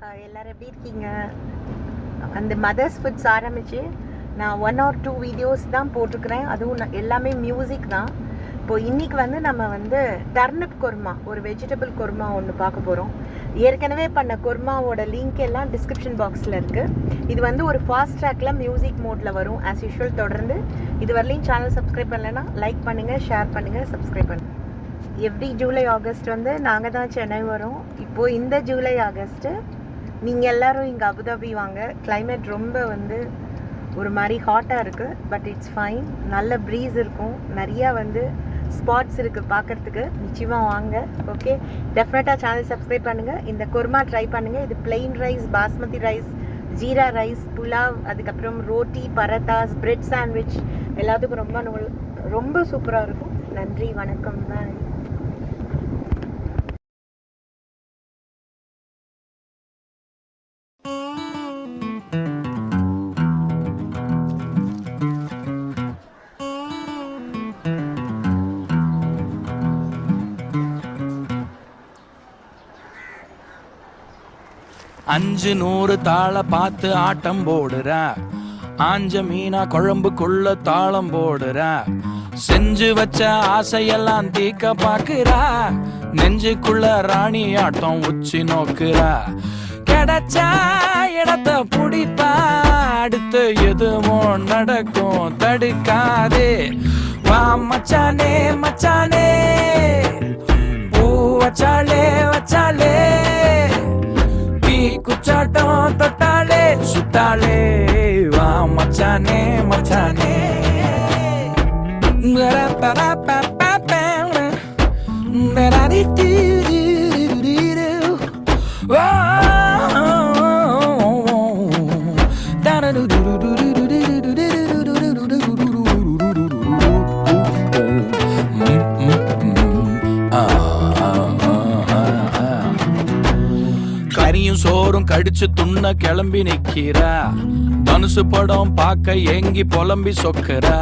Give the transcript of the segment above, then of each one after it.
எல்லாரும் எப்படி இருக்கீங்க? அந்த மதர்ஸ் ஃபுட்ஸ் ஆரம்பித்து நான் 1 or 2 வீடியோஸ் தான் போட்டிருக்கிறேன். அதுவும் எல்லாமே மியூசிக் தான். இப்போது இன்றைக்கி நம்ம டர்னிப் குருமா, ஒரு வெஜிடபிள் குருமா ஒன்று பார்க்க போகிறோம். ஏற்கனவே பண்ண குருமாவோட லிங்க் எல்லாம் டிஸ்கிரிப்ஷன் பாக்ஸில் இருக்குது. இது ஒரு ஃபாஸ்ட் ட்ராக்கில் மியூசிக் மோடில் வரும். ஆஸ் யூஷுவல் தொடர்ந்து இது வரலையும் சேனல் சப்ஸ்கிரைப் பண்ணலைன்னா லைக் பண்ணுங்கள், ஷேர் பண்ணுங்கள், சப்ஸ்கிரைப் பண்ணுங்கள். எவ்ரி ஜூலை ஆகஸ்ட் நாங்கள் தான் சென்னை வரோம். இப்போது இந்த ஜூலை ஆகஸ்ட்டு நீங்கள் எல்லோரும் இங்கே அபுதாபி வாங்க. கிளைமேட் ரொம்ப ஒரு மாதிரி ஹாட்டாக இருக்குது, பட் இட்ஸ் ஃபைன். நல்ல ப்ரீஸ் இருக்கும், நிறையா ஸ்பாட்ஸ் இருக்குது பார்க்குறதுக்கு. நிச்சயமாக வாங்க. ஓகே, டெஃபினட்டாக சேனல் சப்ஸ்கிரைப் பண்ணுங்கள். இந்த குருமா ட்ரை பண்ணுங்கள். இது plain rice, basmati rice, jeera rice, pulao, அதுக்கப்புறம் ரோட்டி, பரத்தாஸ், பிரெட் சாண்ட்விச் எல்லாத்துக்கும் ரொம்ப சூப்பராக இருக்கும். நன்றி, வணக்கம், பாய். அஞ்சு நூறு தாள பார்த்து ஆட்டம் போடுற, ஆஞ்ச மீனா குழம்புக்குள்ள தாளம் போடுற, செஞ்சு வச்ச ஆசையெல்லாம் தீக்க பாக்குறா, நெஞ்சுக்குள்ள ராணி ஆட்டம் உச்சி நோக்குற, கிடைச்சா இடத்த புடிப்பா, அடுத்து எதுவும் நடக்கும் தடுக்காதே. வா மச்சானே மச்சானே, பூ வச்சாலே வச்சாலே, குச்சாட்டம் தொட்டாலே சுட்டாலே, வா மச்சானே மச்சானே. கரியும் சோறும் கடிச்சு துண்ண கிளம்பி நிக்கிறா, தனுசு படம் பார்க்க ஏங்கி புலம்பி சொக்குறா,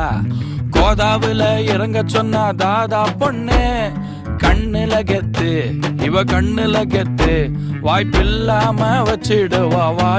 கோதாவுல இறங்க சொன்னா தாதா பொண்ணு, கண்ணுல கெத்து இவ கண்ணுல கெத்து, வாய்ப்பில்லாம வச்சிடுவா.